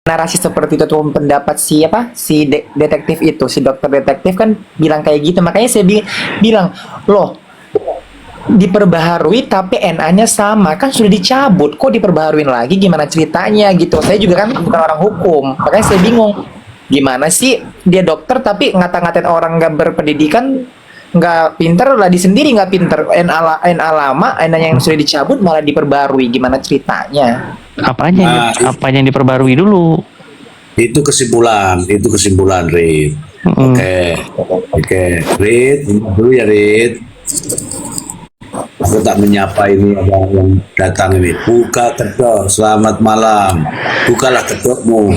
narasi seperti itu tuh pendapat si apa detektif itu, si dokter detektif kan bilang kayak gitu. Makanya saya bilang loh, diperbaharui tapi NA-nya sama, kan sudah dicabut kok diperbaharuin lagi, gimana ceritanya gitu. Saya juga kan bukan orang hukum, makanya saya bingung gimana sih dia dokter tapi ngata-ngatain orang nggak berpendidikan, nggak pinter lah, di sendiri nggak pinter. NA lama, NA yang sudah dicabut malah diperbarui, gimana ceritanya? Apanya yang diperbarui dulu? Itu kesimpulan, Rit. Oke, Rit, dulu ya Rit. Aku tak menyapa ini ada yang datang ini. Buka kedok, selamat malam. Bukalah kedokmu.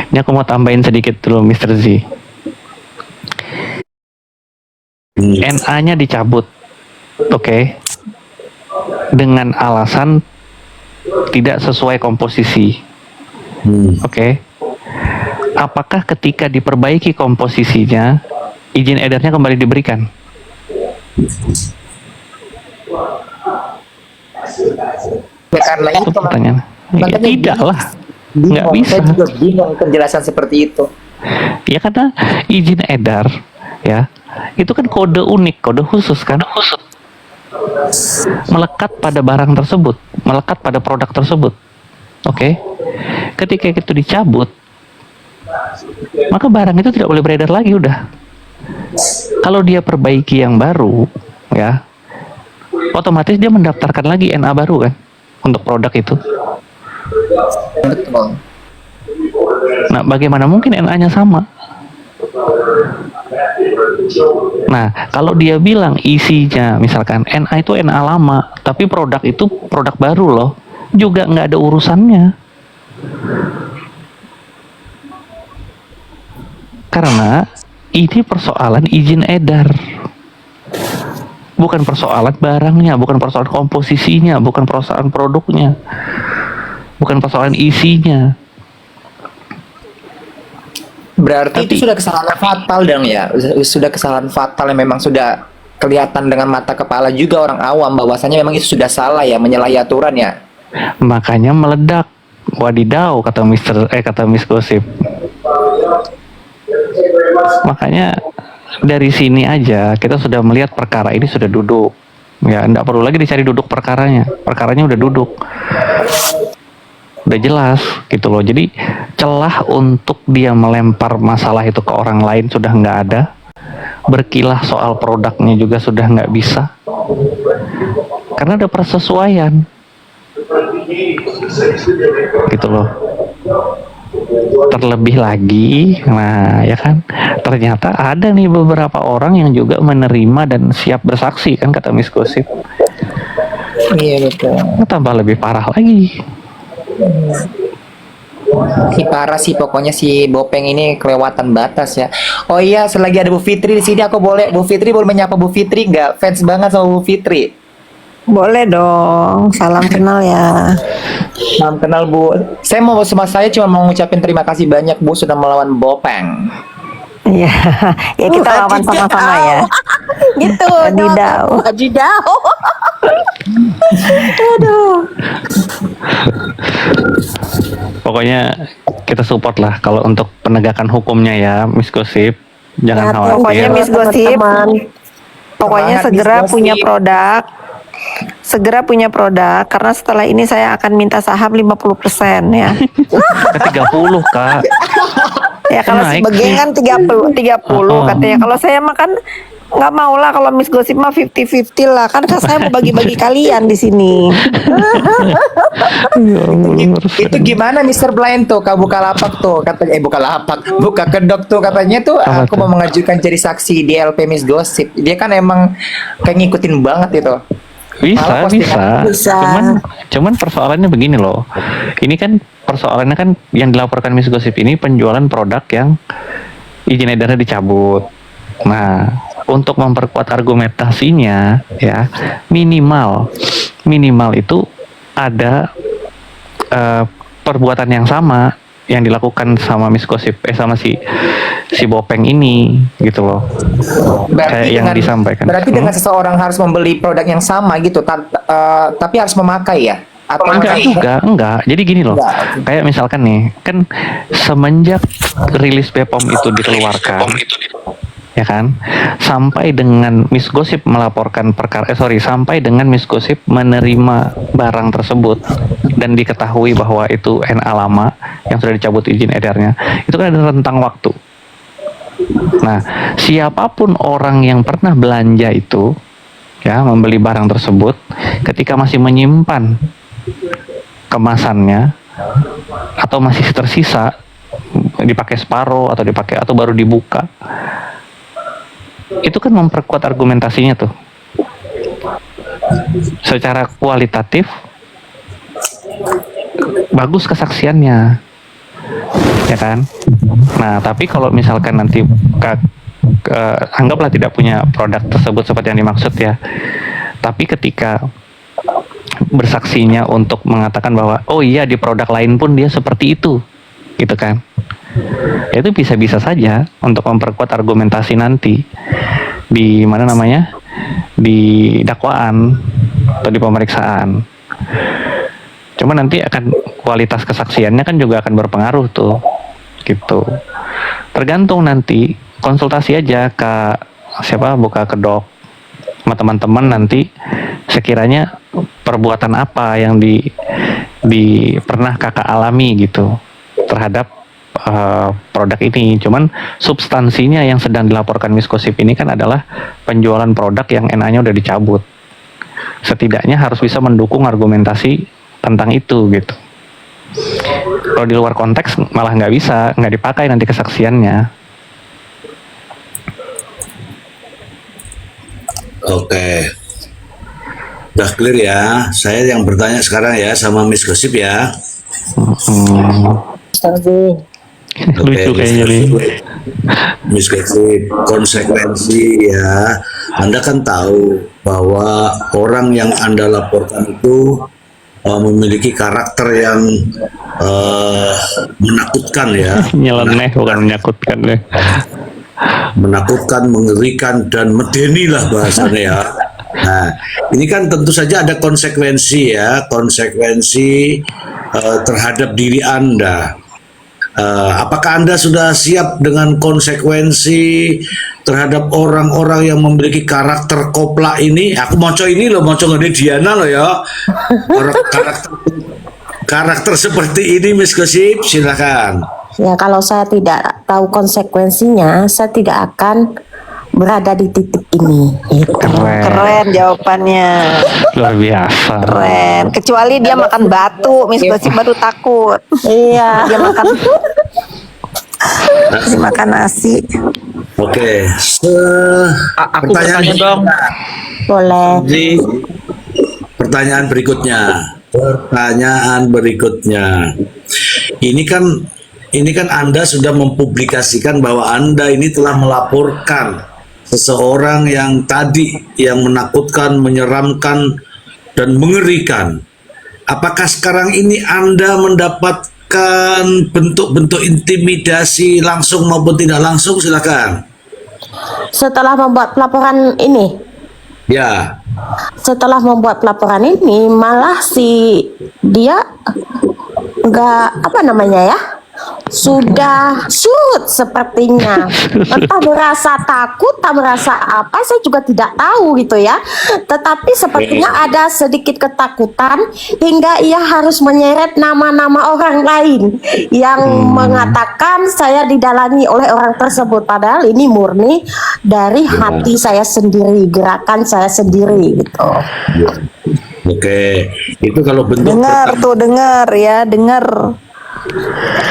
Ini aku mau tambahin sedikit dulu, Mr. Z. NA-nya dicabut, oke, dengan alasan tidak sesuai komposisi, oke. Apakah ketika diperbaiki komposisinya, izin edarnya kembali diberikan? Ya karena Itu itu pertanyaan. Ya, tidak lah, nggak bisa. Saya juga bingung penjelasan seperti itu. Ya karena izin edar, ya, itu kan kode unik, kode khusus kan, melekat pada barang tersebut, melekat pada produk tersebut, oke. Ketika itu dicabut, maka barang itu tidak boleh beredar lagi, udah. Kalau dia perbaiki yang baru, ya, otomatis dia mendaftarkan lagi NA baru kan untuk produk itu. Betul. Nah, bagaimana mungkin NA-nya sama? Nah, kalau dia bilang isinya, misalkan NA itu NA lama, tapi produk itu produk baru loh, juga nggak ada urusannya. Karena ini persoalan izin edar. Bukan persoalan barangnya, bukan persoalan komposisinya, bukan persoalan produknya, bukan persoalan isinya. Berarti itu sudah kesalahan fatal dong ya, sudah kesalahan fatal yang memang sudah kelihatan dengan mata kepala juga orang awam bahwasanya memang itu sudah salah ya, menyalahi aturan ya. Makanya meledak. Wadidaw, kata Miss Gosip. Makanya dari sini aja kita sudah melihat perkara ini sudah duduk. Ya, enggak perlu lagi dicari duduk perkaranya. Perkaranya udah duduk. Udah jelas gitu loh. Jadi celah untuk dia melempar masalah itu ke orang lain sudah nggak ada. Berkilah soal produknya juga sudah nggak bisa. Karena ada persesuaian. Gitu loh. Terlebih lagi, nah ya kan, ternyata ada nih beberapa orang yang juga menerima dan siap bersaksi kan, kata Miss Gosip. Iya betul. Tambah lebih parah lagi. Si parah sih pokoknya si Bopeng ini kelewatan batas ya. Oh iya, selagi ada Bu Fitri di sini, aku boleh, Bu Fitri boleh menyapa Bu Fitri nggak? Fans banget sama Bu Fitri. Boleh dong, salam kenal ya. Salam kenal Bu. Saya cuma mau ngucapin terima kasih banyak Bu sudah melawan Bopeng. Iya, ya kita lawan sama-sama ya. Gitu. Wadidaw. Wadidaw. Aduh. Pokoknya kita support lah kalau untuk penegakan hukumnya ya, Miss Gosip. Jangan khawatir. Pokoknya Miss Gosip, pokoknya Semangat, segera Miss punya Gosip. produk. Segera punya produk, karena setelah ini saya akan minta saham 50% ya. 30 Kak. Ya kalau Naik sebagian sih. kan 30 katanya. Kalau saya makan nggak mau lah, kalau Miss Gosip mah 50-50 lah, kan saya mau bagi-bagi kalian di sini. Itu gimana Mr. Blind tuh, Kak Bukalapak tuh katanya, Bukalapak, buka kedok tuh katanya tuh, Apa aku tuh? mau mengajukan jadi saksi di LP Miss Gosip. Dia kan emang kayak ngikutin banget itu. Malah postingan- Bisa. Cuman persoalannya begini loh. Ini kan persoalannya kan yang dilaporkan Miss Gosip ini penjualan produk yang izin edarnya dicabut. Nah, untuk memperkuat argumentasinya ya, minimal itu ada perbuatan yang sama yang dilakukan sama Miss Gosip sama si Bopeng ini gitu loh. Kayak yang disampaikan. Berarti dengan seseorang harus membeli produk yang sama gitu, tapi harus memakai ya. Atau Enggak juga, enggak. Jadi gini loh, Enggak. kayak misalkan nih, kan semenjak rilis BPOM itu dikeluarkan, ya kan, sampai dengan Miss Gosip melaporkan perkara, sampai dengan Miss Gosip menerima barang tersebut dan diketahui bahwa itu NA lama yang sudah dicabut izin edarnya, itu kan ada rentang waktu. Nah, siapapun orang yang pernah belanja itu, ya, membeli barang tersebut, ketika masih menyimpan kemasannya atau masih tersisa, dipakai separuh atau baru dibuka, itu kan memperkuat argumentasinya tuh secara kualitatif, bagus kesaksiannya, ya kan. Nah, tapi kalau misalkan nanti anggaplah tidak punya produk tersebut seperti yang dimaksud ya, tapi ketika bersaksinya untuk mengatakan bahwa oh iya di produk lain pun dia seperti itu, gitu kan, itu bisa-bisa saja untuk memperkuat argumentasi nanti di mana namanya, di dakwaan atau di pemeriksaan. Cuma nanti akan kualitas kesaksiannya kan juga akan berpengaruh tuh, gitu. Tergantung nanti, konsultasi aja ke siapa, buka kedok sama teman-teman nanti, sekiranya perbuatan apa yang pernah kakak alami gitu terhadap produk ini. Cuman substansinya yang sedang dilaporkan Miss Gosip ini kan adalah penjualan produk yang NA-nya udah dicabut. Setidaknya harus bisa mendukung argumentasi tentang itu gitu. Kalau di luar konteks malah nggak dipakai nanti kesaksiannya. Oke. Udah clear ya. Saya yang bertanya sekarang ya sama Miss Gosip ya. Lucu kayaknya nih. Miss Gosip, konsekuensi ya. Anda kan tahu bahwa orang yang Anda laporkan itu memiliki karakter yang menakutkan ya. Nyeleneh bukan menyakutkan deh. Menakutkan, mengerikan, dan medeni lah bahasanya ya. Nah, ini kan tentu saja ada konsekuensi ya, konsekuensi terhadap diri Anda. Apakah Anda sudah siap dengan konsekuensi terhadap orang-orang yang memiliki karakter kopla ini? Aku moco ini loh, moco ngene Diana loh ya. Karakter seperti ini, Miss Gosip, silakan. Ya, kalau saya tidak tahu konsekuensinya, saya tidak akan berada di titik ini. Gitu. Keren jawabannya. Luar biasa. Keren. Kecuali dia makan batu, Miss Gosip baru takut. Iya. Dia makan nasi. Oke, Aku bertanya dong. Boleh. Jadi, pertanyaan berikutnya. Ini kan Anda sudah mempublikasikan bahwa Anda ini telah melaporkan seseorang yang tadi yang menakutkan, menyeramkan, dan mengerikan. Apakah sekarang ini Anda mendapatkan bentuk-bentuk intimidasi langsung maupun tidak langsung? Silakan. Setelah membuat laporan ini, Ya. setelah membuat laporan ini, malah si dia nggak apa namanya ya, sudah surut sepertinya. Entah merasa takut, entah merasa apa, saya juga tidak tahu gitu ya. Tetapi sepertinya ada sedikit ketakutan hingga ia harus menyeret nama-nama orang lain yang mengatakan saya didalangi oleh orang tersebut. Padahal ini murni dari hati saya sendiri, gerakan saya sendiri gitu. Oke, itu kalau bentuk Dengar ya, dengar.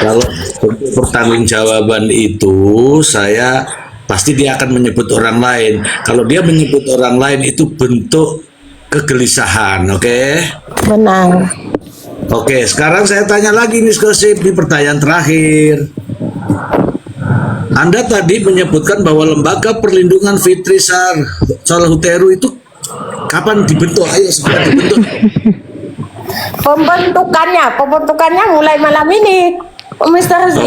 kalau bentuk pertanggungjawaban itu, saya pasti dia akan menyebut orang lain. Kalau dia menyebut orang lain itu bentuk kegelisahan, oke? Benar. Oke, sekarang saya tanya lagi Miss Gosip di pertanyaan terakhir. Anda tadi menyebutkan bahwa Lembaga Perlindungan Fitri Salahuteru itu kapan dibentuk? Ayo segera dibentuk. Pembentukannya mulai malam ini, Mr. Z.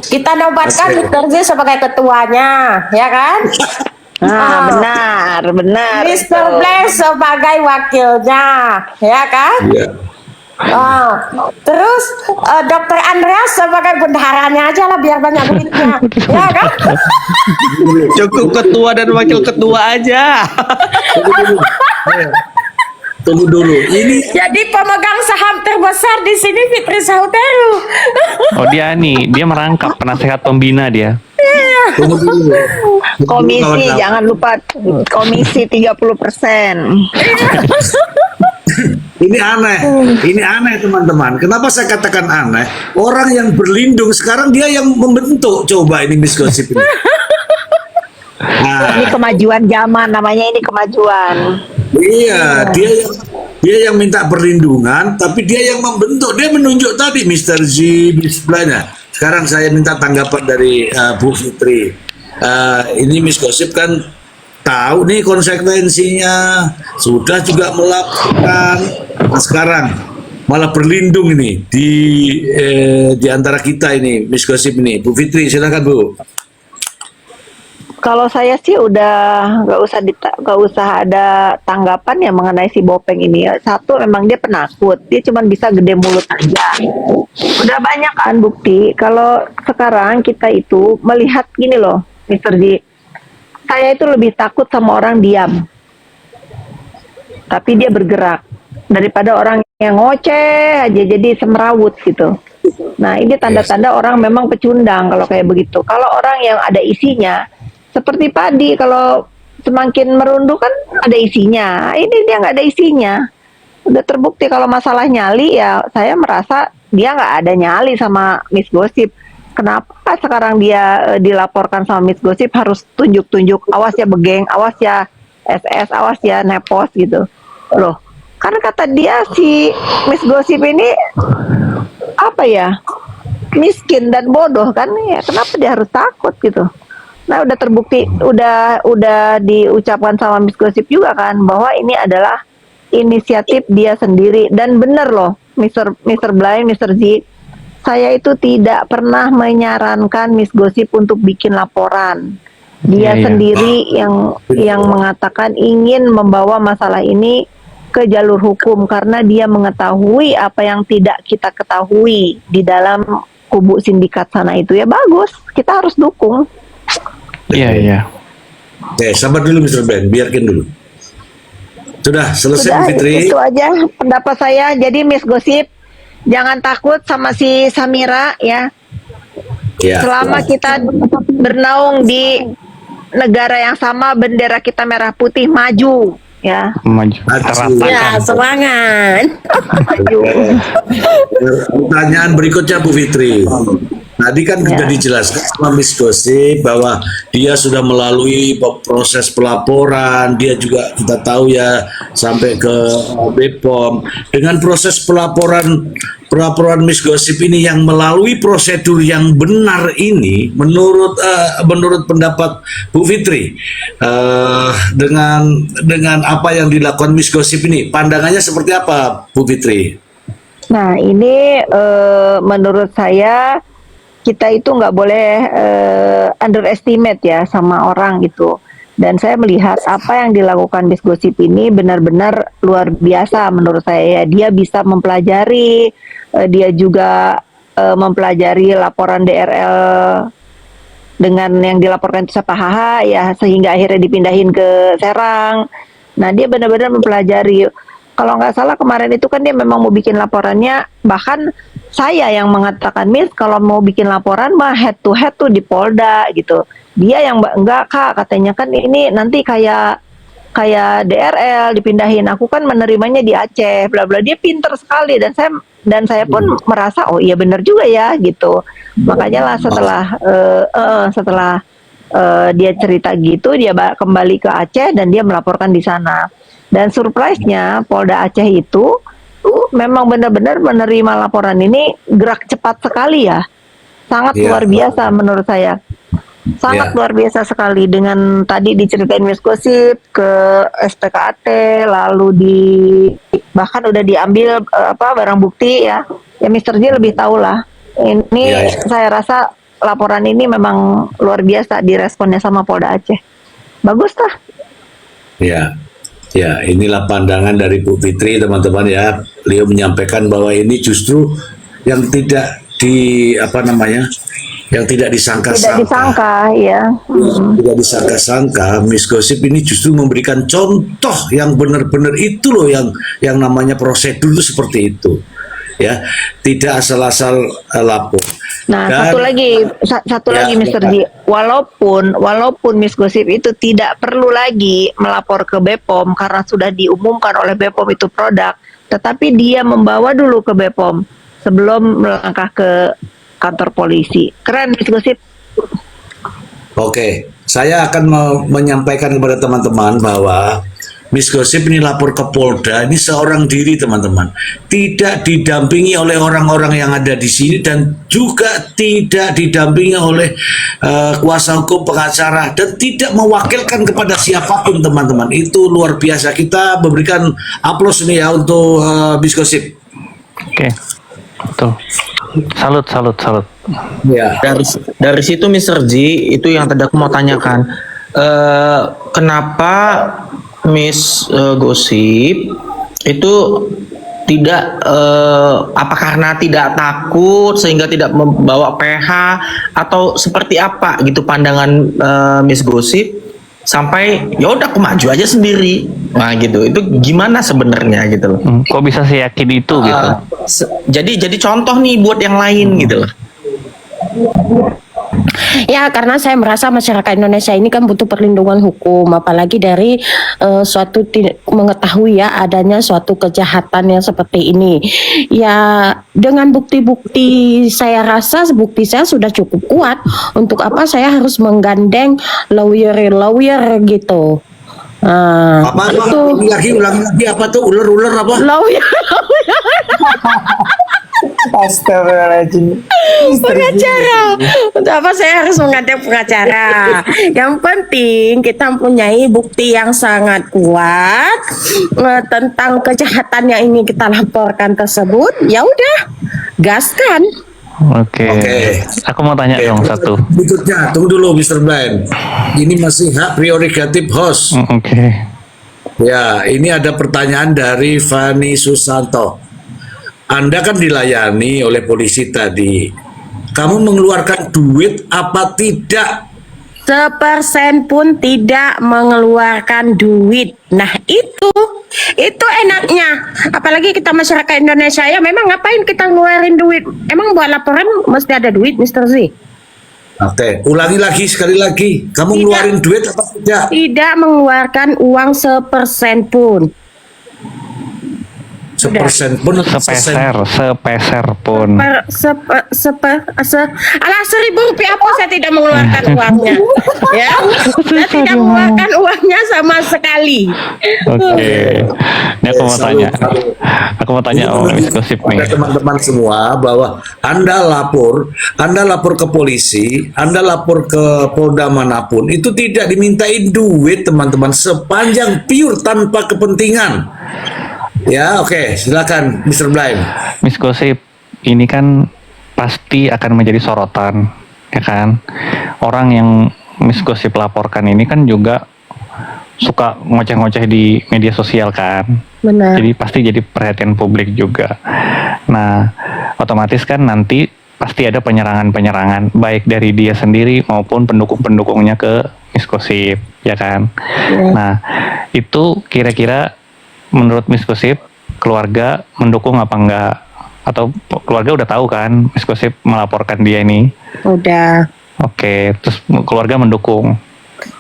Kita nobatkan Mr. Z sebagai ketuanya, ya kan? Benar. Mr. Blaise sebagai wakilnya, ya kan? Iya. Oh, terus Dokter Andreas sebagai bendaharanya aja lah biar banyak duitnya, ya kan? Cukup ketua dan wakil ketua aja. Tunggu dulu. Ini Jadi pemegang saham terbesar di sini Fitri Sauteru. Oh dia merangkap penasehat pembina dia. tunggu dulu. Komisi, Kawan-kawan. jangan lupa komisi 30%. Ini aneh teman-teman. Kenapa saya katakan aneh? Orang yang berlindung sekarang dia yang membentuk. Coba ini Miss Gosip ini. Ini Nah, kemajuan zaman, namanya ini kemajuan. iya, dia yang minta perlindungan, tapi dia yang membentuk. Dia menunjuk tadi Mr. Z sebelahnya. Sekarang saya minta tanggapan dari Bu Fitri. Ini Miss Gosip kan tahu nih konsekuensinya, sudah juga melakukan. Nah, sekarang malah berlindung ini di antara kita ini Miss Gosip ini. Bu Fitri, silakan Bu. Kalau saya sih udah nggak usah ada tanggapan ya mengenai si Bopeng ini. Satu, memang dia penakut, dia cuma bisa gede mulut aja. Udah banyak kan bukti. Kalau sekarang kita itu melihat gini loh, Mister Ji, saya itu lebih takut sama orang diam, tapi dia bergerak daripada orang yang ngoceh aja jadi semerawut gitu. Nah ini tanda-tanda orang memang pecundang kalau kayak begitu. Kalau orang yang ada isinya, seperti padi, kalau semakin merunduk kan ada isinya. Ini dia nggak ada isinya. Udah terbukti kalau masalah nyali ya, saya merasa dia nggak ada nyali sama Miss Gosip. Kenapa sekarang dia dilaporkan sama Miss Gosip harus tunjuk-tunjuk, awas ya begeng, awas ya SS, awas ya nepos gitu. Loh, karena kata dia si Miss Gosip ini apa ya, miskin dan bodoh kan ya, kenapa dia harus takut gitu. Nah udah terbukti, udah diucapkan sama Miss Gosip juga kan bahwa ini adalah inisiatif dia sendiri. Dan bener loh Mr. Blay, Mr. Z, saya itu tidak pernah menyarankan Miss Gosip untuk bikin laporan. Dia Iya. sendiri yang mengatakan ingin membawa masalah ini ke jalur hukum karena dia mengetahui apa yang tidak kita ketahui di dalam kubu sindikat sana itu. Ya bagus, kita harus dukung. Iya. Oke, sabar dulu Mr. Ben, biarkan dulu. Sudah selesai Bu Sudah, Fitri. itu aja pendapat saya. Jadi Miss Gosip, jangan takut sama si Samira ya. Ya. Selama kita bernaung di negara yang sama, bendera kita merah putih, maju ya. Maju. Kita Maju. ratakan. Ya, semangat. Maju. Pertanyaan berikutnya Bu Fitri. Tadi kan Ya. sudah dijelaskan sama Miss Gosip bahwa dia sudah melalui proses pelaporan, dia juga kita tahu ya sampai ke BPOM. Dengan proses pelaporan Miss Gosip ini yang melalui prosedur yang benar ini, menurut pendapat Bu Fitri, dengan apa yang dilakukan Miss Gosip ini, pandangannya seperti apa Bu Fitri? Nah ini menurut saya kita itu nggak boleh underestimate ya sama orang gitu. Dan saya melihat apa yang dilakukan Miss Gosip ini benar-benar luar biasa menurut saya. Dia bisa mempelajari, dia juga mempelajari laporan DRL dengan yang dilaporkan itu Sapahaha ya, sehingga akhirnya dipindahin ke Serang. Nah dia benar-benar mempelajari. Kalau nggak salah kemarin itu kan dia memang mau bikin laporannya, bahkan saya yang mengatakan, Miss kalau mau bikin laporan mah head to head tuh di Polda gitu. Dia yang enggak Kak, katanya kan ini nanti kayak DRL dipindahin. Aku kan menerimanya di Aceh, bla bla. Dia pinter sekali dan saya pun merasa oh iya benar juga ya gitu. Makanya lah setelah dia cerita gitu, dia kembali ke Aceh dan dia melaporkan di sana. Dan surprise-nya Polda Aceh itu memang benar-benar menerima laporan ini gerak cepat sekali ya. Sangat Iya. luar biasa menurut saya. Sangat Iya. luar biasa sekali dengan tadi diceritain Miss Gosip ke SPKAT, lalu bahkan udah diambil barang bukti ya. Ya Mr. J lebih tahu lah. Ini Iya, iya. saya rasa laporan ini memang luar biasa diresponnya sama Polda Aceh. Bagus lah. Ya. Ya, inilah pandangan dari Bu Fitri, teman-teman ya. Beliau menyampaikan bahwa ini justru yang tidak yang tidak Tidak disangka-sangka. disangka ya. Tidak disangka-sangka, Miss Gosip ini justru memberikan contoh yang benar-benar itu loh, yang namanya prosedur itu seperti itu. Ya, tidak asal-asal lapor. Nah, Dan- satu Ya, lagi Mr. ya. Ji, walaupun Miss Gosip itu tidak perlu lagi melapor ke BPOM karena sudah diumumkan oleh BPOM itu produk, tetapi dia membawa dulu ke BPOM sebelum melangkah ke kantor polisi. Keren Miss Gosip. Oke, saya akan menyampaikan kepada teman-teman bahwa Miss Gosip ini lapor ke Polda, ini seorang diri teman-teman. Tidak didampingi oleh orang-orang yang ada di sini dan juga tidak didampingi oleh kuasa hukum pengacara dan tidak mewakilkan kepada siapapun teman-teman. Itu luar biasa. Kita memberikan aplaus nih ya untuk Miss Gosip. Oke, betul. Salut. Ya. Dari situ Mr. G, itu yang tadi aku mau tanyakan. Kenapa Miss Gosip itu tidak apa karena tidak takut sehingga tidak membawa PH atau seperti apa gitu pandangan Miss Gosip sampai ya udah aku maju aja sendiri. Nah gitu. Itu gimana sebenarnya gitu loh. Kok bisa saya yakin itu gitu? Jadi contoh nih buat yang lain gitu loh. Ya, karena saya merasa masyarakat Indonesia ini kan butuh perlindungan hukum, apalagi dari mengetahui ya adanya suatu kejahatan yang seperti ini. Ya, dengan bukti-bukti saya rasa bukti saya sudah cukup kuat. Untuk apa saya harus menggandeng lawyer gitu. Apa itu ulangi lagi apa tuh ular apa? lawyer Astagfirullahaladzim. pengacara. Untuk apa saya harus mengadang pengacara? Yang penting kita mempunyai bukti yang sangat kuat tentang kejahatan yang ini kita laporkan tersebut. Ya udah, gaskan. Oke. Aku mau tanya Oke, dong satu. Berikutnya, tunggu dulu Mr. Blind. Ini masih hak prerogatif host. Oke. Ya, ini ada pertanyaan dari Fani Susanto. Anda kan dilayani oleh polisi tadi. Kamu mengeluarkan duit apa tidak? Sepersen pun tidak mengeluarkan duit. Nah itu enaknya. Apalagi kita masyarakat Indonesia ya, memang ngapain kita ngeluarin duit? Emang buat laporan mesti ada duit, Mr. Z? Oke, ulangi lagi sekali lagi. Kamu Tidak. ngeluarin duit apa tidak? Tidak mengeluarkan uang sepersen pun. Sepersen pun atau Sepeser pun. Alah, Rp1.000 pun saya tidak mengeluarkan uangnya. Ya, saya tidak mengeluarkan uangnya sama sekali. Oke. Ini aku mau tanya. Aku mau tanya sama Miss Gosip nih. Pada teman-teman semua bahwa Anda lapor ke polisi, Anda lapor ke Polda manapun, itu tidak dimintain duit teman-teman, sepanjang pure tanpa kepentingan. Ya, oke, silakan Mr. Blind. Miss Gosip, ini kan pasti akan menjadi sorotan, ya kan? Orang yang Miss Gosip laporkan ini kan juga suka ngoceh-ngoceh di media sosial kan? Benar. Jadi pasti jadi perhatian publik juga. Nah, otomatis kan nanti pasti ada penyerangan-penyerangan baik dari dia sendiri maupun pendukung-pendukungnya ke Miss Gosip, ya kan? Nah, itu kira-kira menurut Miss Gosip, keluarga mendukung apa enggak? Atau keluarga udah tahu kan Miss Gosip melaporkan dia ini? Udah. Oke, terus keluarga mendukung.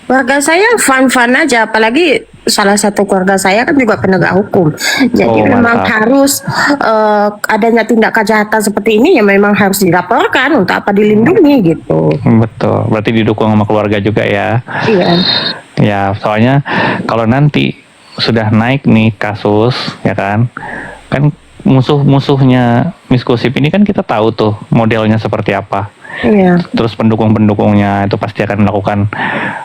Keluarga saya fun-fun aja, apalagi salah satu keluarga saya kan juga penegak hukum. Jadi Oh, memang mantap. harus adanya tindak kejahatan seperti ini ya memang harus dilaporkan untuk apa dilindungi gitu. Betul, berarti didukung sama keluarga juga ya. Iya. Ya, soalnya kalau nanti sudah naik nih kasus, ya kan musuh-musuhnya Miss Gosip ini kan kita tahu tuh modelnya seperti apa. Iya. Terus pendukung-pendukungnya itu pasti akan melakukan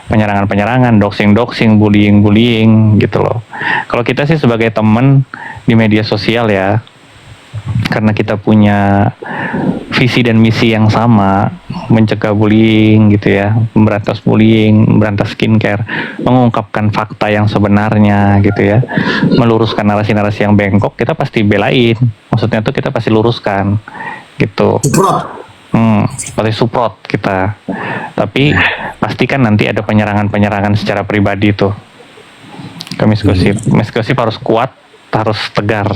penyerangan-penyerangan, doxing-doxing, bullying-bullying gitu loh. Kalau kita sih sebagai teman di media sosial ya, karena kita punya visi dan misi yang sama, mencegah bullying gitu ya, memberantas bullying, memberantas skincare, mengungkapkan fakta yang sebenarnya gitu ya, meluruskan narasi-narasi yang bengkok, kita pasti belain. Maksudnya tuh kita pasti luruskan gitu. Suprot. Pasti support kita. Tapi pastikan nanti ada penyerangan-penyerangan secara pribadi tuh ke Miss Gosip. Miss Gosip harus kuat, harus tegar,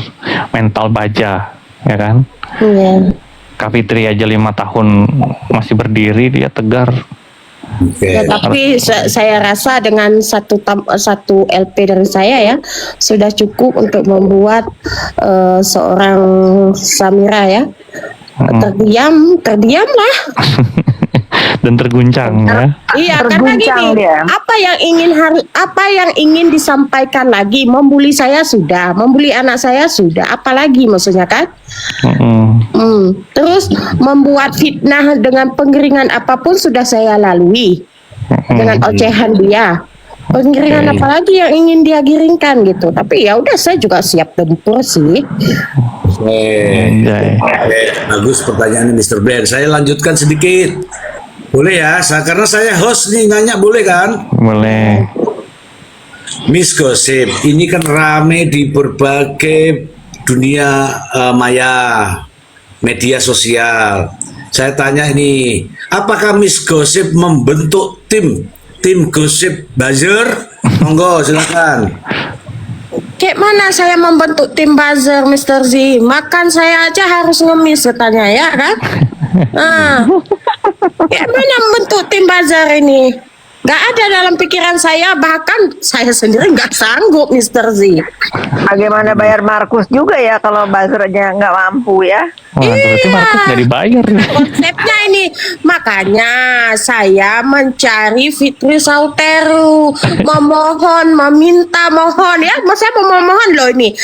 mental baja, ya kan? Iya. Kak Fitri aja 5 tahun masih berdiri, dia tegar. Oke. Ya, tapi saya rasa dengan satu LP dari saya ya sudah cukup untuk membuat seorang Samira ya terdiam lah. Dan terguncang ya. Iya, karena Terguncang gini, dia. apa yang ingin disampaikan lagi? Membuli saya sudah, membuli anak saya sudah, apalagi maksudnya kan? Terus membuat fitnah dengan pengeringan apapun sudah saya lalui dengan ocehan dia. Penggiringan apalagi yang ingin dia giringkan gitu. Tapi ya udah, saya juga siap tempur sih. Anjay. Bagus pertanyaannya Mr. Ben. Saya lanjutkan sedikit. Boleh ya? Karena saya host nih, nanya boleh kan? Boleh. Miss Gosip, ini kan rame di berbagai dunia maya, media sosial. Saya tanya ini, apakah Miss Gosip membentuk tim Gosip Buzzer? Monggo silakan. Kayak mana saya membentuk tim buzzer, Mr. Z? Makan saya aja harus ngemis katanya ya kan? Kayak mana membentuk tim buzzer ini? Gak ada dalam pikiran saya, bahkan saya sendiri gak sanggup, Mr. Z. Bagaimana bayar Markus juga ya kalau buzzernya nggak mampu ya? Wah, berarti Markus nggak dibayar. Konsepnya ini, makanya saya mencari Fitri Sauteru, mohon ya, saya mau memohon loh ini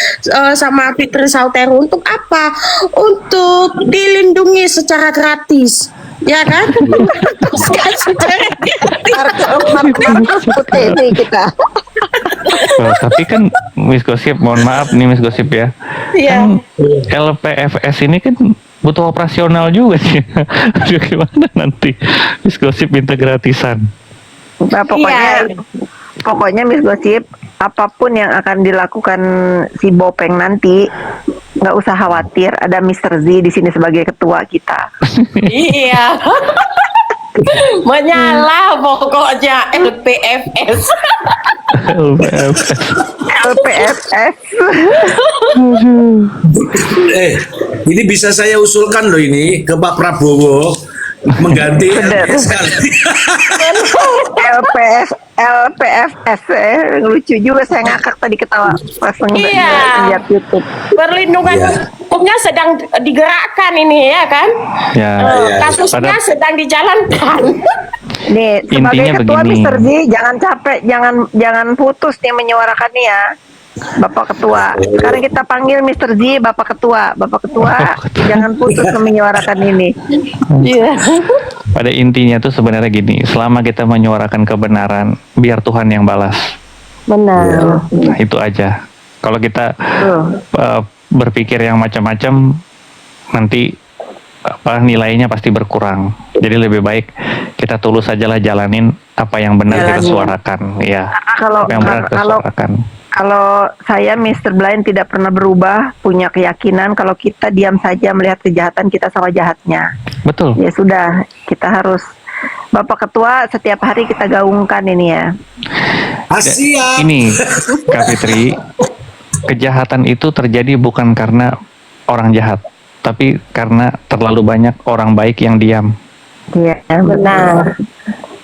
sama Fitri Sauteru untuk apa? Untuk dilindungi secara gratis, ya kan? Secara Markus putih nih kita. Oh, tapi kan Miss Gosip, mohon maaf nih Miss Gosip ya. Iya. Kan LPFS ini kan butuh operasional juga sih. Aduh, gimana nanti Miss Gosip minta gratisan. Nah, pokoknya Miss Gosip, apapun yang akan dilakukan si Bopeng nanti, nggak usah khawatir, ada Mr. Z di sini sebagai ketua kita. Iya. Menyala pokoknya LPFS. LPFS. LPFS. Ini bisa saya usulkan loh ini ke Pak Prabowo mengganti sekali. LPFS lucu juga, saya ngakak tadi ketawa pas lihat YouTube. Perlindungan hukumnya sedang digerakkan ini ya kan? Ya. Kasusnya sedang dijalankan. Nih, sebagai Intinya ketua begini. Mr. Z, jangan capek, jangan putus nih menyuarakan nih ya. Bapak Ketua. Sekarang kita panggil Mr. Z, Bapak Ketua. Bapak Ketua, jangan putus menyuarakan ini. Iya. Pada intinya tuh sebenarnya gini, selama kita menyuarakan kebenaran, biar Tuhan yang balas. Benar. Nah, itu aja. Kalau kita berpikir yang macam-macam, nanti nilainya pasti berkurang. Jadi lebih baik kita tulus ajalah jalanin apa yang benar kita suarakan, ya. Apa yang benar kita suarakan. Kalau saya Mr. Blind tidak pernah berubah, punya keyakinan kalau kita diam saja melihat kejahatan, kita sama jahatnya. Betul. Ya sudah, kita harus, Bapak Ketua, setiap hari kita gaungkan ini ya. Siap. Ini Kak Fitri, kejahatan itu terjadi bukan karena orang jahat, tapi karena terlalu banyak orang baik yang diam. Iya, Benar.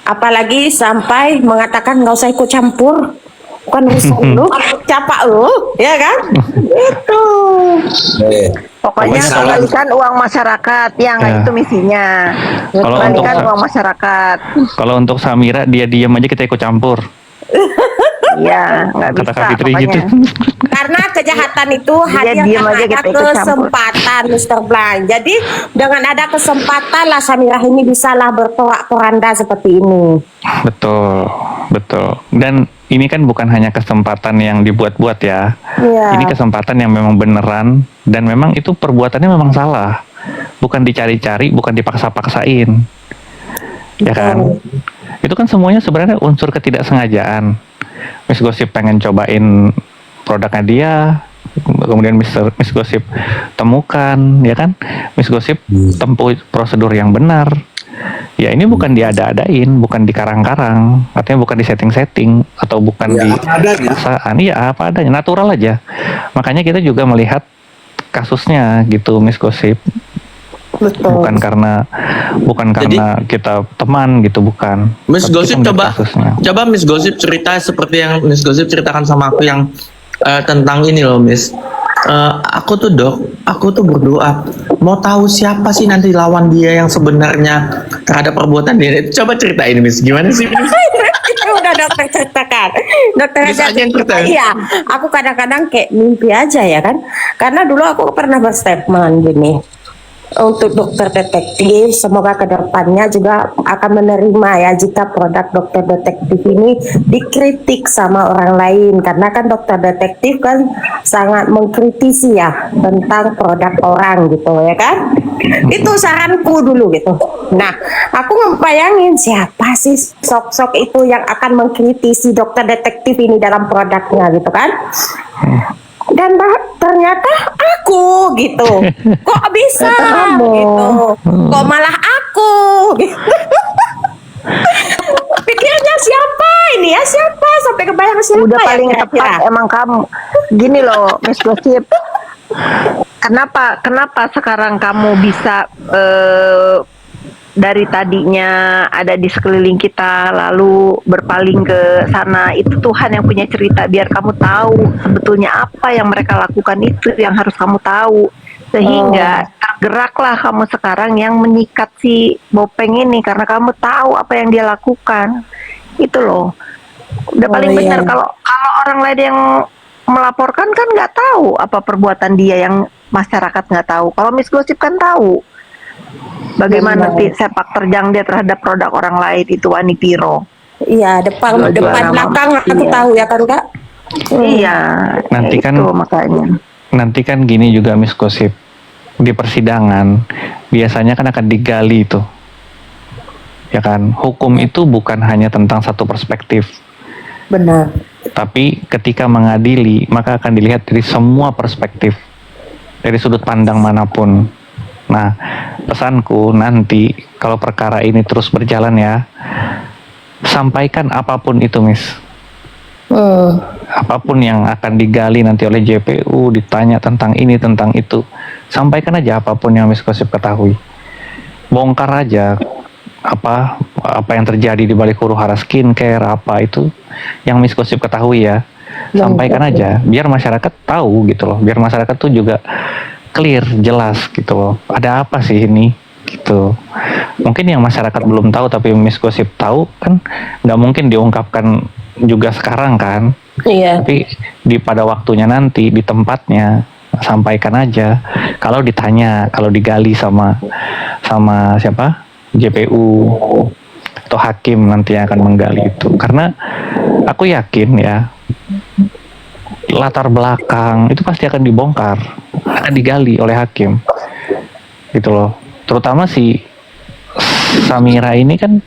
Apalagi sampai mengatakan nggak usah ikut campur. Bukan urusan lu, capak lu, ya kan? Itu. Pokoknya kembalikan uang masyarakat, yang Ya. itu misinya. Kalau Kembalikan untuk- uang masyarakat. Kalau untuk Samira, dia diam aja kita ikut campur. Iya, nggak Kata bisa Kak Fitri pokoknya. gitu. Karena kejahatan itu hanya diam karena aja, ada kita ikut campur. kesempatan, Mr. Blind. Jadi dengan ada kesempatan lah Samira ini bisalah berporak-poranda seperti ini. Betul, betul. Dan ini kan bukan hanya kesempatan yang dibuat-buat ya. Iya. Ini kesempatan yang memang beneran dan memang itu perbuatannya memang salah. Bukan dicari-cari, bukan dipaksa-paksain. ya kan? Itu kan semuanya sebenarnya unsur ketidaksengajaan. Miss Gosip pengen cobain produknya dia, kemudian Miss Gosip temukan, ya kan? Miss Gosip tempuh prosedur yang benar. Ya ini bukan diada-adain, bukan dikarang-karang, artinya bukan di setting-setting atau bukan Ya, di apa adanya. paksaan. Iya, apa adanya, natural aja. Makanya kita juga melihat kasusnya gitu, Miss Gosip. Betul. Bukan karena Jadi- kita teman gitu, bukan. Miss Tapi Gosip kita melihat coba Miss Gosip cerita seperti yang Miss Gosip ceritakan sama aku yang tentang ini loh Miss. Aku tuh berdoa mau tahu siapa sih nanti lawan dia yang sebenarnya terhadap perbuatan dia. Coba ceritain Miss, gimana sih Miss? Itu udah dokter ceritakan. Dokter Bisa aja yang cerita. Iya, aku kadang-kadang kayak mimpi aja ya kan. Karena dulu aku pernah berstatement gini. Untuk dokter detektif, semoga kedepannya juga akan menerima ya jika produk dokter detektif ini dikritik sama orang lain, karena kan dokter detektif kan sangat mengkritisi ya tentang produk orang gitu ya kan. Itu saranku dulu gitu. Nah, aku ngebayangin siapa sih sosok itu yang akan mengkritisi dokter detektif ini dalam produknya gitu kan. Dan ternyata aku gitu, kok bisa gitu, kok malah aku gitu. Pikirnya siapa ini ya, siapa sampai kebayang siapa Udah ya paling kira-kira? tepat emang kamu. Gini loh, Miss Gosip. Kenapa sekarang kamu bisa dari tadinya ada di sekeliling kita lalu berpaling ke sana, itu Tuhan yang punya cerita biar kamu tahu sebetulnya apa yang mereka lakukan, itu yang harus kamu tahu, sehingga tergeraklah kamu sekarang yang menyikat si Bopeng ini karena kamu tahu apa yang dia lakukan. Itu loh udah paling iya. benar. Kalau orang lain yang melaporkan kan nggak tahu apa perbuatan dia yang masyarakat nggak tahu. Kalau Miss Gosip kan tahu bagaimana sepak terjang dia terhadap produk orang lain, itu Wanipiro. Iya, depan Jual-jualan belakang sama aku dia. tahu ya kan Kak. Iya, Nanti kan- itu makanya. Nanti kan gini juga Miss Gosip, di persidangan biasanya kan akan digali itu, ya kan? Hukum itu bukan hanya tentang satu perspektif, Benar. tapi ketika mengadili maka akan dilihat dari semua perspektif, dari sudut pandang manapun. Nah, pesanku nanti kalau perkara ini terus berjalan ya, sampaikan apapun itu Miss. Apapun yang akan digali nanti oleh JPU, ditanya tentang ini, tentang itu, sampaikan aja apapun yang Miss Gosip ketahui. Bongkar aja apa yang terjadi di balik huru-hara skincare, apa itu yang Miss Gosip ketahui ya. Sampaikan aja biar masyarakat tahu gitu loh, biar masyarakat tuh juga clear, jelas gitu loh. Ada apa sih ini gitu. Mungkin yang masyarakat belum tahu tapi Miss Gosip tahu kan, nggak mungkin diungkapkan juga sekarang kan. Iya. Tapi pada waktunya nanti di tempatnya sampaikan aja. Kalau ditanya, kalau digali sama siapa, JPU atau hakim nanti yang akan menggali itu. Karena aku yakin ya, latar belakang itu pasti akan dibongkar, akan digali oleh hakim gitu loh. Terutama si Samira ini kan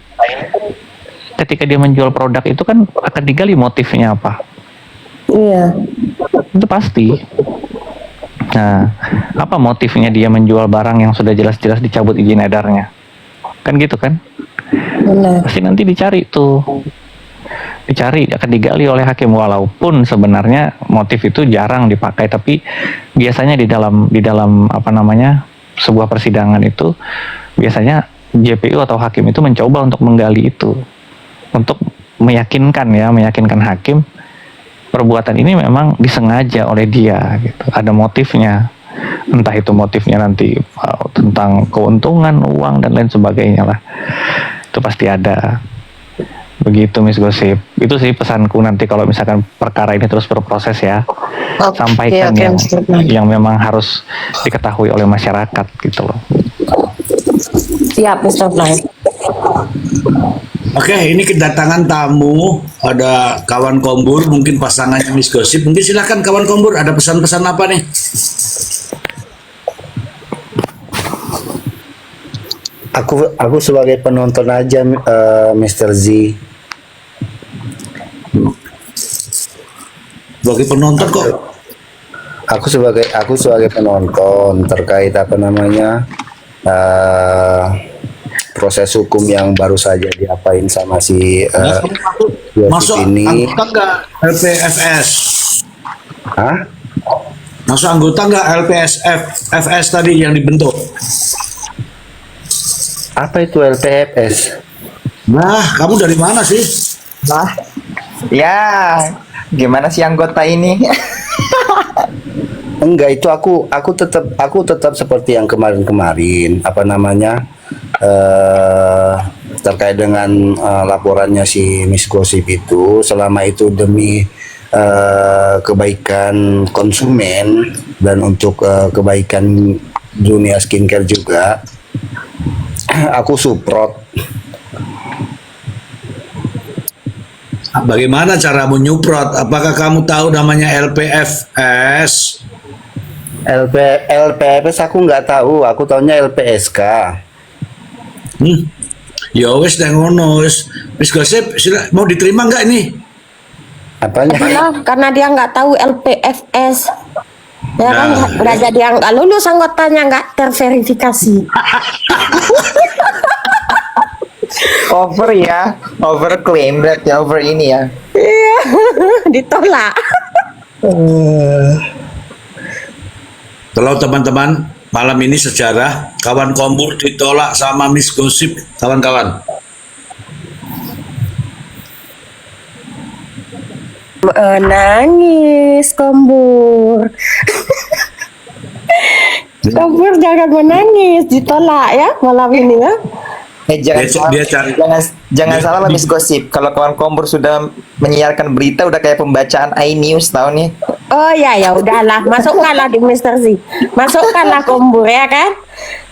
ketika dia menjual produk itu kan akan digali motifnya apa, Iya. itu pasti. Nah, apa motifnya dia menjual barang yang sudah jelas-jelas dicabut izin edarnya, kan gitu kan? Benar. Pasti nanti dicari tuh, akan digali oleh hakim, walaupun sebenarnya motif itu jarang dipakai, tapi biasanya di dalam apa namanya, sebuah persidangan itu biasanya JPU atau hakim itu mencoba untuk menggali itu, untuk meyakinkan hakim perbuatan ini memang disengaja oleh dia gitu, ada motifnya, entah itu motifnya nanti tentang keuntungan, uang dan lain sebagainya lah, itu pasti ada. Begitu Miss Gosip, itu sih pesanku nanti kalau misalkan perkara ini terus berproses ya. Sampaikan yang memang harus diketahui oleh masyarakat gitu loh. Siap, Mr. Fly. Oke, ini kedatangan tamu, ada kawan Kombur, mungkin pasangannya Miss Gosip. Mungkin silakan kawan Kombur, ada pesan-pesan apa nih? aku sebagai penonton aja, Mr. Z. Bagi penonton kok. Aku sebagai penonton terkait apa namanya proses hukum yang baru saja diapain sama si Yosip Masuk ini. anggota nggak LPFS? Hah? Masuk anggota nggak LPSFS tadi yang dibentuk? Apa itu LPFS? Nah, kamu dari mana sih? Lah, ya gimana sih anggota ini? Enggak, itu aku tetap seperti yang kemarin-kemarin, apa namanya, terkait dengan laporannya si Miss Gosip itu, selama itu demi kebaikan konsumen dan untuk kebaikan dunia skincare juga, aku support. Bagaimana cara menyuprot? Apakah kamu tahu namanya LPFS? LPFS aku nggak tahu, aku taunya LPSK. Ya wes dah ngono wes. Miss Gosip, mau diterima nggak ini? Apanya? Karena dia nggak tahu LPFS. Ya kan, Nah. udah jadi yang nggak lulus anggotanya, nggak terverifikasi. Over ya, over claim berarti over ini ya. Iya, ditolak. Kalau teman-teman malam ini sejarah kawan kombur ditolak sama Miss Gosip, kawan-kawan. Menangis, Kombur. Kombur jangan menangis, ditolak ya malam ini ya. Jangan Dia- salah, dia cari- jangan dia- salah lah Miss Gosip. Kalau kawan Kombur sudah menyiarkan berita udah kayak pembacaan iNews tahun nih. Oh ya, ya udahlah, masukkanlah di Mr. Z, masukkanlah Kombur ya kan.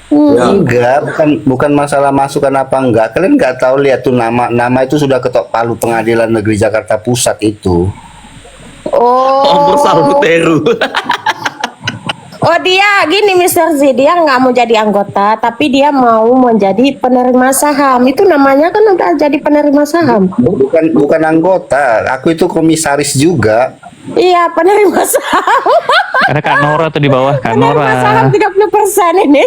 Ya. Enggak, bukan masalah masukan apa enggak. Kalian nggak tahu, lihat tuh nama itu sudah ketok palu Pengadilan Negeri Jakarta Pusat itu. Oh, oh dia gini Mr. Z, dia nggak mau jadi anggota, tapi dia mau menjadi penerima saham. Itu namanya kan udah jadi penerima saham. Bukan anggota, aku itu komisaris juga. Iya, penerima saham. Ada Kak Nora tuh di bawah, Kak Penerima saham Nora. 30% ini.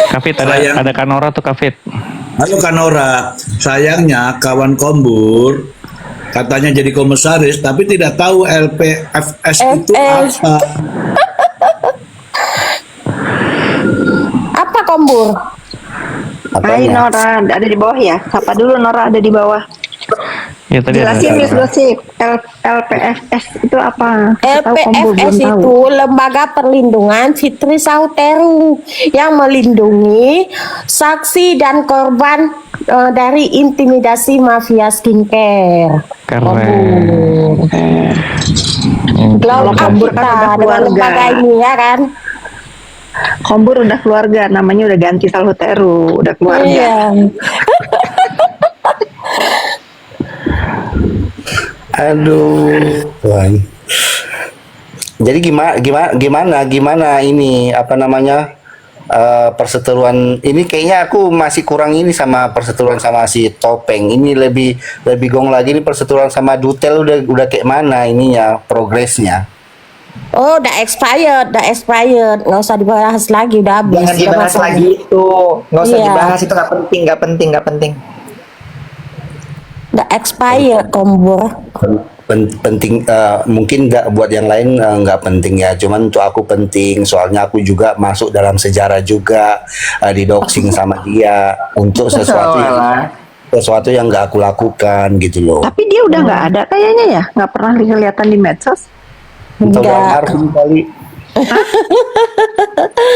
Kafit Sayang. ada Kak Nora tuh Kafit. Halo Kanora, sayangnya kawan kombur katanya jadi komisaris tapi tidak tahu LPFS itu FS. apa. Apa Kombur? Hai Apanya? Nora, ada di bawah ya? Sapa dulu Nora, ada di bawah. Ya tadi ada Jelasin Miss Gosip, LPFS itu apa? Siapa tahu Kombur LPFS belum tahu. itu Lembaga Perlindungan Fitri Sauteru yang melindungi saksi dan korban dari intimidasi mafia skincare. keren. Glow Kalau up Kombur kan kita udah dengan keluarga. lembaga ini ya kan. Kombur udah keluarga, namanya udah ganti Salhuteru, udah keluarga. Iya. Aduh, Tuhan. Jadi gimana ini apa namanya, perseteruan ini, kayaknya aku masih kurang ini sama perseteruan sama si Topeng. Ini lebih gong lagi nih, perseteruan sama Dutel udah kayak mana ininya progresnya. Oh, udah expired. Nggak usah dibahas lagi, udah habis. Jangan Udah dibahas masuk. lagi itu, nggak usah Iya. dibahas itu nggak penting. Udah expired, Kombur. Penting, mungkin nggak buat yang lain, nggak penting ya, cuman untuk aku penting, soalnya aku juga masuk dalam sejarah juga, di doxing sama dia untuk sesuatu yang nggak aku lakukan gitu loh. Tapi dia udah nggak ada kayaknya ya, nggak pernah kelihatan di medsos. Atau Enggak. almarhum kali.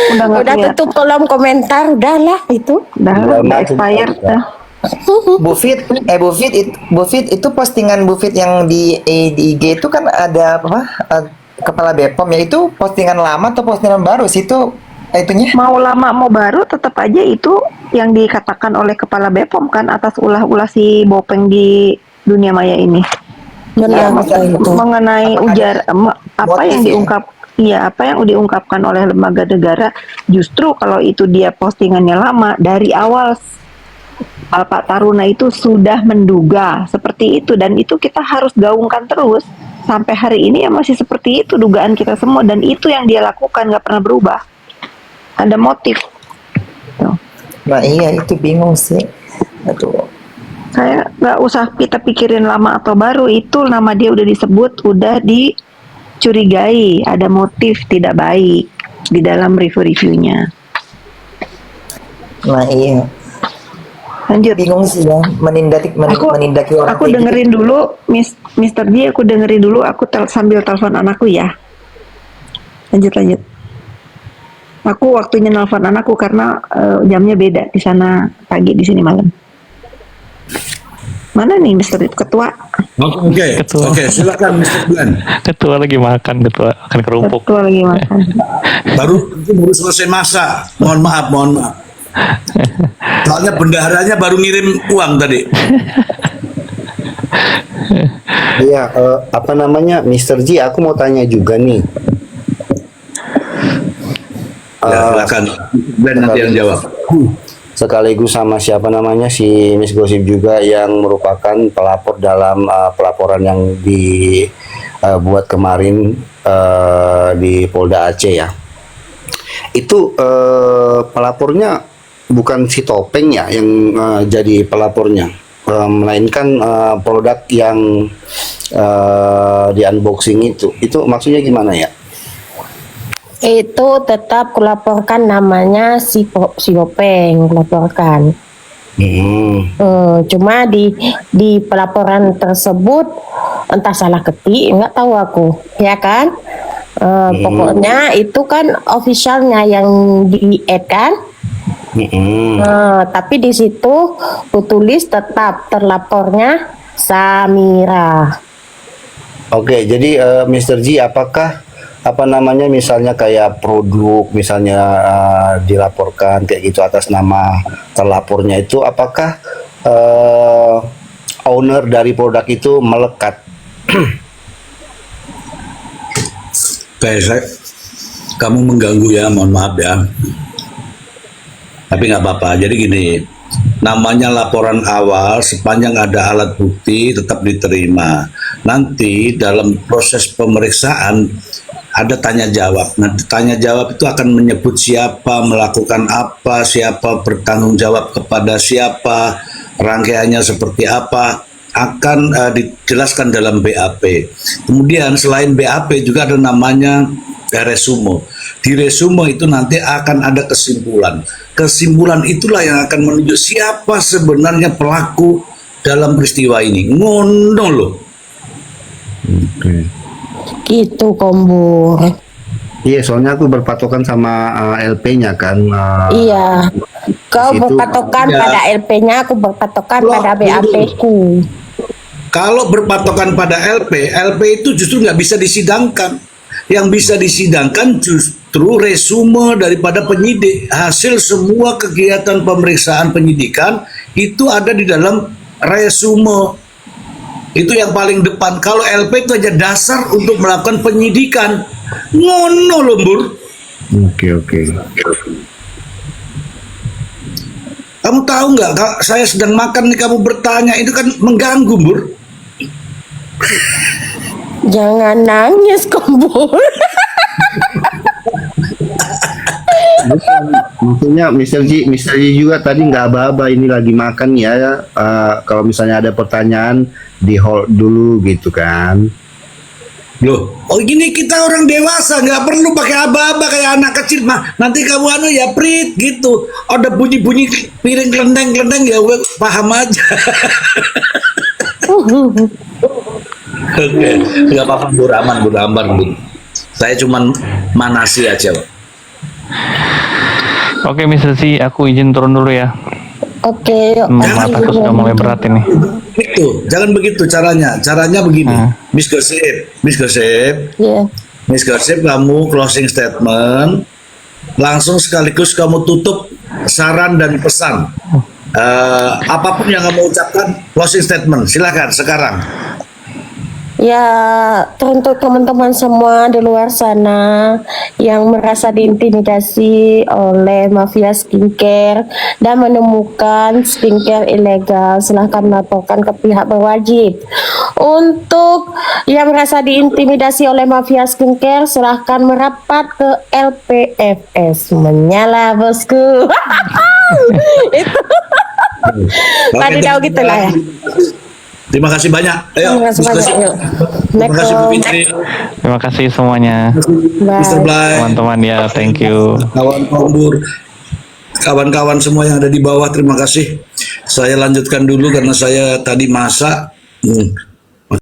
Udah nggak Udah kelihatan. tutup kolom komentar, udahlah itu. Udah Udah expired. masuk. Dah. Bu Fit itu postingan Bu Fit yang di IG itu kan ada apa? Kepala Bepom ya, itu postingan lama atau postingan baru sih itu itunya? Mau lama mau baru tetap aja itu yang dikatakan oleh Kepala Bepom kan atas ulah-ulah si Bopeng di dunia maya ini. Benar Iya, betul itu. Mengenai Apakah ujar apa motif yang ya? diungkap Iya, apa yang diungkapkan oleh lembaga negara, justru kalau itu dia postingannya lama, dari awal Bapak Taruna itu sudah menduga seperti itu, dan itu kita harus gaungkan terus sampai hari ini ya masih seperti itu dugaan kita semua, dan itu yang dia lakukan, nggak pernah berubah. Ada motif. Tuh. Nah iya itu bingung sih. Aduh. Saya nggak usah kita pikirin lama atau baru, itu nama dia udah disebut, udah dicurigai ada motif tidak baik di dalam review-reviewnya. Nah iya. Lanjut. Bingung sih ya menindaki orang Aku kayak gitu. dengerin dulu, Mr. G, aku dengerin dulu, aku sambil telepon anakku ya. Lanjut. Aku waktunya nelfon anakku karena jamnya beda, di sana pagi, di sini malam. Mana nih Mr. Ketua? Oke, Ketua. oke, silakan Mr. Glenn. Ketua lagi makan, ketua akan kerupuk. Ketua lagi makan. Baru selesai masak. Mohon maaf. Soalnya bendaharanya baru ngirim uang tadi. Iya, apa namanya, Mr. Ji, aku mau tanya juga nih. Ya, silakan. Glenn nanti yang jawab. Sekaligus sama siapa namanya, si Miss Gosip juga yang merupakan pelapor dalam pelaporan yang dibuat kemarin di Polda Aceh ya. Itu pelapornya bukan si Topeng ya yang jadi pelapornya, melainkan produk yang di unboxing itu maksudnya gimana ya? Itu tetap kulaporkan namanya si Bopeng, kulaporkan. Cuma di pelaporan tersebut entah salah ketik, nggak tahu aku, ya kan? Pokoknya itu kan officialnya yang di-add kan? Tapi di situ kutulis tetap terlapornya Samira. Oke, jadi Mr. Ji, apakah apa namanya, misalnya kayak produk misalnya dilaporkan kayak gitu atas nama terlapornya itu, apakah owner dari produk itu melekat? Kamu mengganggu ya, mohon maaf ya. Tapi nggak apa-apa. Jadi gini, namanya laporan awal, sepanjang ada alat bukti tetap diterima. Nanti dalam proses pemeriksaan ada tanya jawab. Nah, tanya jawab itu akan menyebut siapa melakukan apa, siapa bertanggung jawab kepada siapa, rangkaiannya seperti apa, akan dijelaskan dalam BAP. Kemudian selain BAP juga ada namanya resume. Di resume itu nanti akan ada kesimpulan. Kesimpulan itulah yang akan menunjuk siapa sebenarnya pelaku dalam peristiwa ini. Ngono loh. Gitu Kombur. Iya, soalnya aku berpatokan sama LP-nya kan. Iya. Kau situ- berpatokan Ya. pada LP-nya, aku berpatokan Loh, pada BAP-ku. Kalau berpatokan pada LP itu justru nggak bisa disidangkan. Yang bisa disidangkan justru resume daripada penyidik. Hasil semua kegiatan pemeriksaan penyidikan itu ada di dalam resume. Itu yang paling depan. Kalau LP itu aja dasar untuk melakukan penyidikan. Ngono loh, Bur. Oke. Kamu tahu nggak, saya sedang makan nih kamu bertanya, itu kan mengganggu, Bur. Jangan nangis Kombur. Maksudnya Mr. Ji juga tadi nggak aba-aba, ini lagi makan ya. Kalau misalnya ada pertanyaan di hold dulu gitu kan. Loh, oh gini kita orang dewasa nggak perlu pakai aba-aba kayak anak kecil mah. Nanti kamu ya prit gitu. Ada bunyi-bunyi piring kelenteng ya, gue paham aja. Oke, nggak apa-apa, Bu, aman, Bu. Saya cuman manasi aja, Pak. Oke, Mr. C, aku izin turun dulu ya. Oke, yuk. Mataku sudah mulai berat ini. Gitu, jangan begitu caranya. Caranya begini, Miss Gosip, Iya. Miss Gosip, kamu closing statement, langsung sekaligus kamu tutup saran dan pesan. Apapun yang kamu ucapkan, closing statement, silakan sekarang. Ya, untuk teman-teman semua di luar sana yang merasa diintimidasi oleh mafia skincare dan menemukan skincare ilegal, silahkan melaporkan ke pihak berwajib. Untuk yang merasa diintimidasi oleh mafia skincare, silahkan merapat ke LPFS. Menyala bosku. Itu tadi tahu gitu lah ya. Terima kasih banyak. Ayo, Terima kasih banyak. Yuk. Terima kasih Bu Fitri, Terima kasih semuanya, Mr. Blay, teman-teman ya. Thank you. kawan Kombur, kawan-kawan semua yang ada di bawah. Terima kasih. Saya lanjutkan dulu karena saya tadi masak.